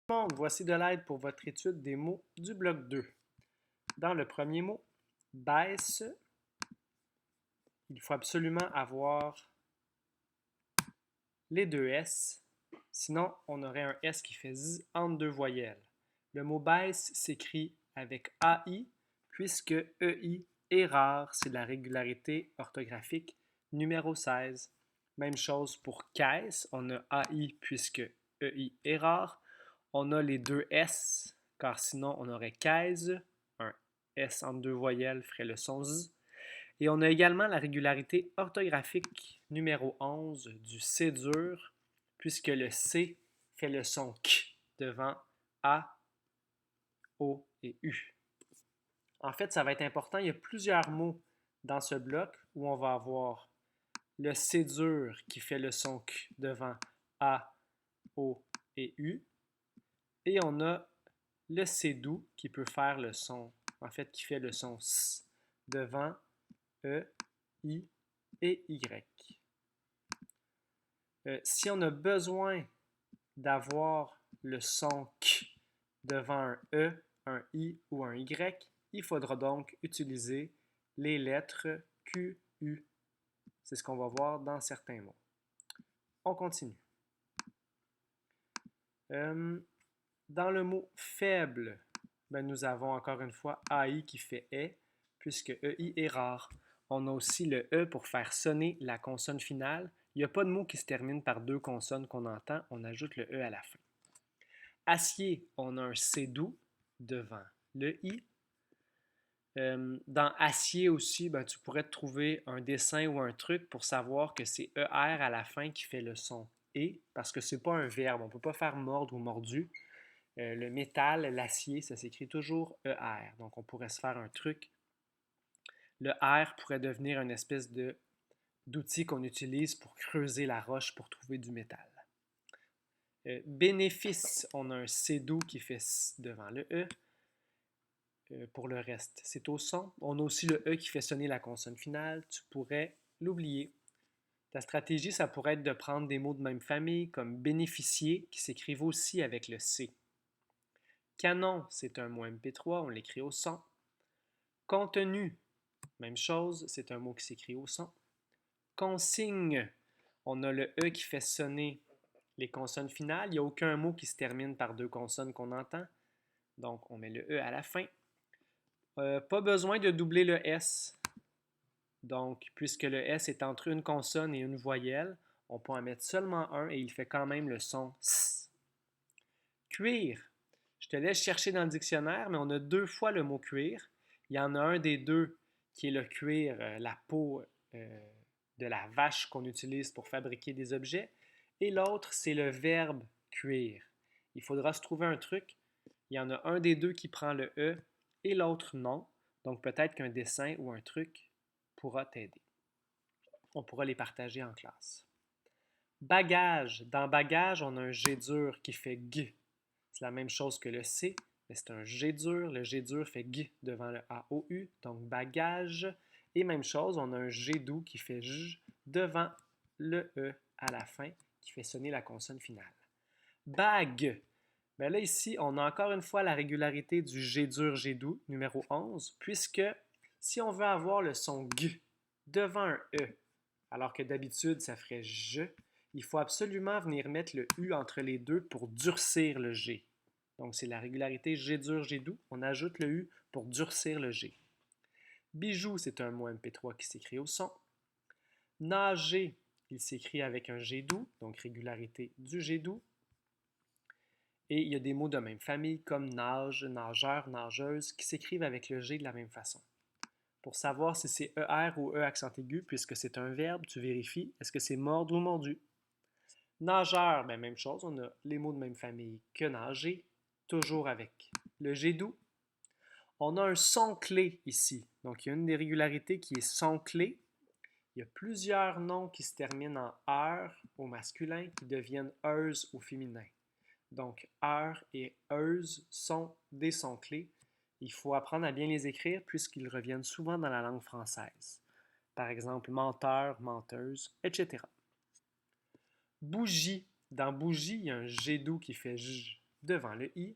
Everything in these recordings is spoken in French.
Monde, voici de l'aide pour votre étude des mots du bloc 2. Dans le premier mot, baisse, il faut absolument avoir les deux S, sinon on aurait un S qui fait Z entre deux voyelles. Le mot baisse s'écrit avec AI puisque EI est rare, c'est la régularité orthographique numéro 16. Même chose pour caisse, on a AI puisque EI est rare. On a les deux S, car sinon on aurait caisse, un S entre deux voyelles ferait le son Z. Et on a également la régularité orthographique numéro 11 du C dur, puisque le C fait le son K devant A, O et U. En fait, ça va être important, il y a plusieurs mots dans ce bloc où on va avoir le C dur qui fait le son K devant A, O et U. Et on a le C doux qui peut faire le son, en fait, qui fait le son S devant E, I et Y. Si on a besoin d'avoir le son K devant un E, un I ou un Y, il faudra donc utiliser les lettres Q, U. C'est ce qu'on va voir dans certains mots. On continue. Dans le mot faible, nous avons encore une fois AI qui fait est, puisque EI est rare. On a aussi le E pour faire sonner la consonne finale. Il n'y a pas de mot qui se termine par deux consonnes qu'on entend, on ajoute le E à la fin. Acier, on a un C doux devant le I. Dans acier aussi, tu pourrais trouver un dessin ou un truc pour savoir que c'est ER à la fin qui fait le son E, parce que ce n'est pas un verbe, on ne peut pas faire mordre ou mordu. Le métal, l'acier, ça s'écrit toujours ER. Donc, on pourrait se faire un truc. Le R pourrait devenir une espèce d'outil qu'on utilise pour creuser la roche pour trouver du métal. Bénéfice, on a un C doux qui fait S devant le E. Pour le reste, c'est au son. On a aussi le E qui fait sonner la consonne finale. Tu pourrais l'oublier. Ta stratégie, ça pourrait être de prendre des mots de même famille comme bénéficier qui s'écrivent aussi avec le C. Canon, c'est un mot MP3, on l'écrit au son. Contenu, même chose, c'est un mot qui s'écrit au son. Consigne, on a le E qui fait sonner les consonnes finales. Il n'y a aucun mot qui se termine par deux consonnes qu'on entend. Donc, on met le E à la fin. Pas besoin de doubler le S. Donc, puisque le S est entre une consonne et une voyelle, on peut en mettre seulement un et il fait quand même le son S. Cuir. Je te laisse chercher dans le dictionnaire, mais on a deux fois le mot cuir. Il y en a un des deux qui est le cuir, la peau de la vache qu'on utilise pour fabriquer des objets. Et l'autre, c'est le verbe cuire. Il faudra se trouver un truc. Il y en a un des deux qui prend le E et l'autre non. Donc peut-être qu'un dessin ou un truc pourra t'aider. On pourra les partager en classe. Bagage. Dans bagage, on a un G dur qui fait G. C'est la même chose que le C, mais c'est un G dur. Le G dur fait G devant le AOU, donc bagage. Et même chose, on a un G doux qui fait J devant le E à la fin, qui fait sonner la consonne finale. Bague. Bien là, ici, on a encore une fois la régularité du G dur, G doux, numéro 11, puisque si on veut avoir le son G devant un E, alors que d'habitude, ça ferait je, il faut absolument venir mettre le U entre les deux pour durcir le G. Donc, c'est la régularité G dur, G doux. On ajoute le U pour durcir le G. Bijou, c'est un mot MP3 qui s'écrit au son. Nager, il s'écrit avec un G doux, donc régularité du G doux. Et il y a des mots de même famille comme nage, nageur, nageuse qui s'écrivent avec le G de la même façon. Pour savoir si c'est ER ou E accent aigu, puisque c'est un verbe, tu vérifies, est-ce que c'est mordre ou mordu? Nageur, même chose, on a les mots de même famille que nager, toujours avec le G doux. On a un son clé ici, donc il y a une des régularités qui est son clé. Il y a plusieurs noms qui se terminent en heure au masculin qui deviennent euse au féminin. Donc, heure et euse sont des sons clés. Il faut apprendre à bien les écrire puisqu'ils reviennent souvent dans la langue française. Par exemple, menteur, menteuse, etc. Bougie. Dans bougie, il y a un G doux qui fait J devant le I.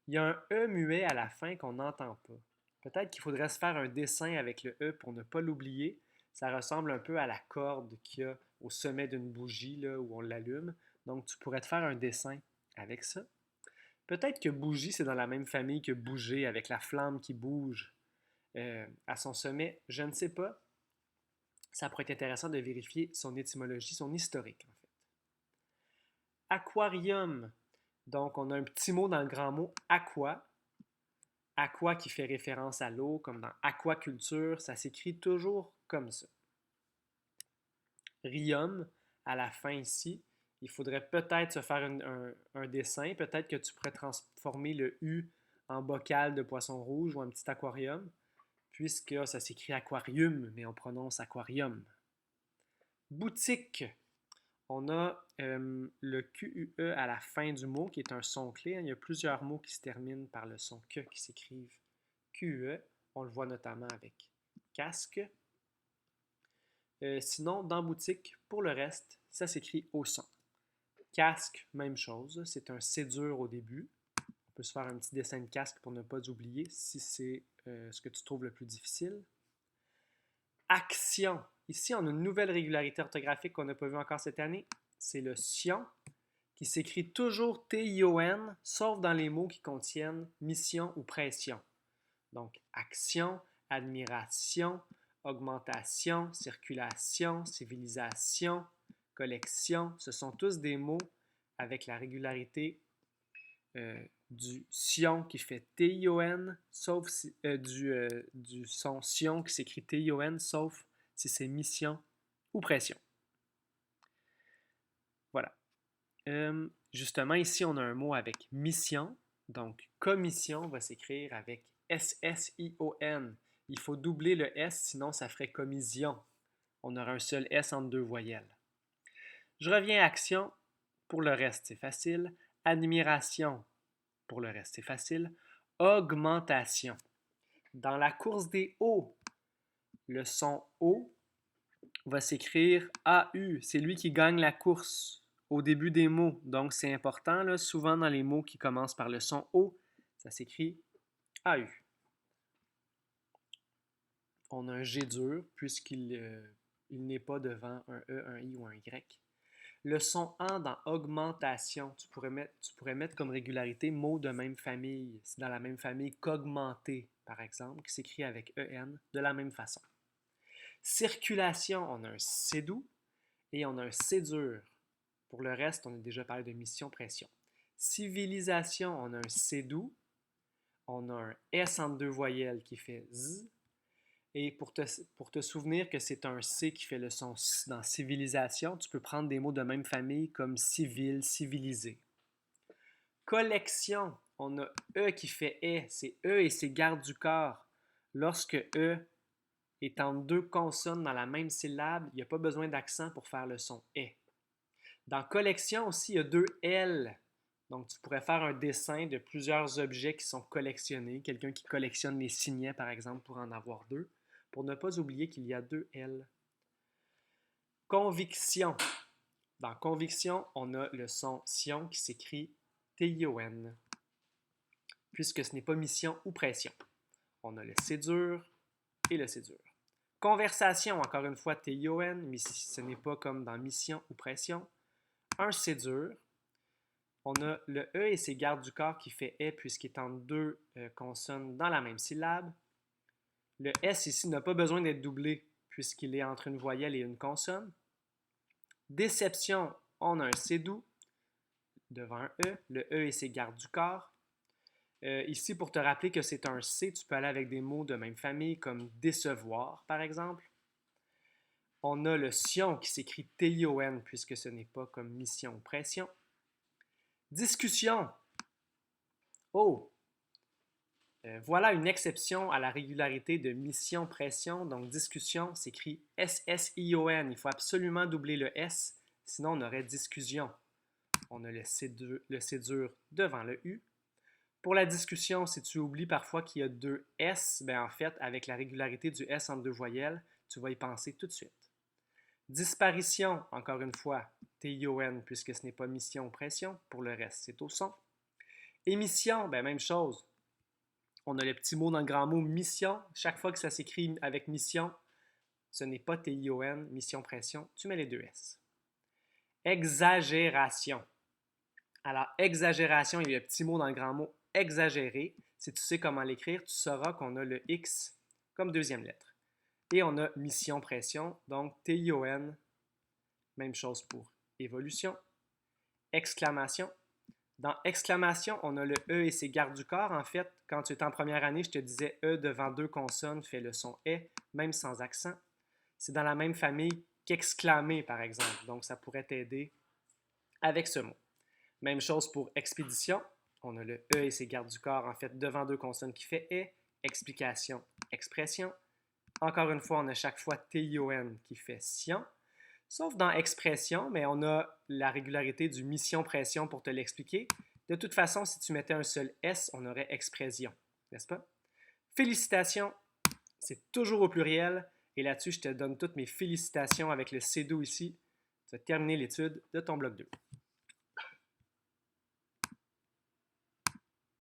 Il y a un E muet à la fin qu'on n'entend pas. Peut-être qu'il faudrait se faire un dessin avec le E pour ne pas l'oublier. Ça ressemble un peu à la corde qu'il y a au sommet d'une bougie là, où on l'allume. Donc, tu pourrais te faire un dessin avec ça. Peut-être que bougie, c'est dans la même famille que bouger, avec la flamme qui bouge à son sommet. Je ne sais pas. Ça pourrait être intéressant de vérifier son étymologie, son historique, en fait. Aquarium. Donc, on a un petit mot dans le grand mot aqua. Aqua qui fait référence à l'eau, comme dans aquaculture, ça s'écrit toujours comme ça. Rium, à la fin ici, il faudrait peut-être se faire un dessin. Peut-être que tu pourrais transformer le U en bocal de poisson rouge ou un petit aquarium, puisque ça s'écrit aquarium, mais on prononce aquarium. Boutique. On a le QUE à la fin du mot, qui est un son clé. Il y a plusieurs mots qui se terminent par le son que qui s'écrivent QE. On le voit notamment avec casque. Sinon, dans boutique, pour le reste, ça s'écrit au son. Casque, même chose. C'est un C dur au début. On peut se faire un petit dessin de casque pour ne pas oublier si c'est ce que tu trouves le plus difficile. Action. Ici, on a une nouvelle régularité orthographique qu'on n'a pas vue encore cette année. C'est le sion, qui s'écrit toujours T-I-O-N, sauf dans les mots qui contiennent mission ou pression. Donc, action, admiration, augmentation, circulation, civilisation, collection, ce sont tous des mots avec la régularité du sion qui fait T-I-O-N, sauf si, du son sion qui s'écrit T-I-O-N, sauf si c'est mission ou pression. Voilà. Justement, ici, on a un mot avec mission. Donc, commission va s'écrire avec S-S-I-O-N. Il faut doubler le S, sinon ça ferait commission. On aura un seul S entre deux voyelles. Je reviens à action. Pour le reste, c'est facile. Admiration. Pour le reste, c'est facile. Augmentation. Dans la course des O, le son O va s'écrire AU. C'est lui qui gagne la course au début des mots. Donc, c'est important. Là, souvent, dans les mots qui commencent par le son O, ça s'écrit AU. On a un G dur puisqu'il n'est pas devant un E, un I ou un Y. Le son AN dans augmentation, tu pourrais mettre comme régularité mot de même famille. C'est dans la même famille qu'augmenter, par exemple, qui s'écrit avec EN de la même façon. Circulation, on a un C doux et on a un C dur. Pour le reste, on a déjà parlé de mission-pression. Civilisation, on a un C doux, on a un S entre deux voyelles qui fait Z. Et pour te souvenir que c'est un C qui fait le son dans civilisation, tu peux prendre des mots de même famille comme civil, civilisé. Collection, on a E qui fait E, c'est E et c'est garde du corps. Lorsque E est en deux consonnes dans la même syllabe, il n'y a pas besoin d'accent pour faire le son E. Dans collection aussi, il y a deux L. Donc, tu pourrais faire un dessin de plusieurs objets qui sont collectionnés. Quelqu'un qui collectionne les signets, par exemple, pour en avoir deux. Pour ne pas oublier qu'il y a deux L. Conviction. Dans conviction, on a le son sion qui s'écrit T-I-O-N, puisque ce n'est pas mission ou pression. On a le C dur et le C dur. Conversation, encore une fois, T-I-O-N, mais ce n'est pas comme dans mission ou pression. Un C dur. On a le E et ses gardes du corps qui fait E puisqu'il est en deux consonnes dans la même syllabe. Le S ici n'a pas besoin d'être doublé puisqu'il est entre une voyelle et une consonne. Déception, on a un C doux devant un E. Le E et ses gardes du corps. Ici, pour te rappeler que c'est un C, tu peux aller avec des mots de même famille comme décevoir, par exemple. On a le sion qui s'écrit T-I-O-N puisque ce n'est pas comme mission ou pression. Discussion. Oh! Voilà une exception à la régularité de mission-pression. Donc, discussion s'écrit S-S-I-O-N. Il faut absolument doubler le S, sinon on aurait discussion. On a le C dur devant le U. Pour la discussion, si tu oublies parfois qu'il y a deux S, ben en fait, avec la régularité du S entre deux voyelles, tu vas y penser tout de suite. Disparition, encore une fois, T-I-O-N, puisque ce n'est pas mission ou pression. Pour le reste, c'est au son. Émission, ben même chose. On a le petit mot dans le grand mot mission. Chaque fois que ça s'écrit avec mission, ce n'est pas T-I-O-N, mission pression, tu mets les deux S. Exagération. Alors, exagération, il y a le petit mot dans le grand mot exagéré. Si tu sais comment l'écrire, tu sauras qu'on a le X comme deuxième lettre. Et on a mission pression, donc T-I-O-N, même chose pour évolution. Exclamation. Dans exclamation, on a le E et ses gardes du corps. En fait, quand tu étais en première année, je te disais E devant deux consonnes fait le son E, même sans accent. C'est dans la même famille qu'exclamer, par exemple. Donc, ça pourrait t'aider avec ce mot. Même chose pour expédition. On a le E et ses gardes du corps, en fait, devant deux consonnes qui fait E. Explication, expression. Encore une fois, on a chaque fois T-I-O-N qui fait sion. Sauf dans expression, mais on a la régularité du mission-pression pour te l'expliquer. De toute façon, si tu mettais un seul S, on aurait expression, n'est-ce pas? Félicitations, c'est toujours au pluriel. Et là-dessus, je te donne toutes mes félicitations avec le CEDO ici. Tu as terminé l'étude de ton bloc 2.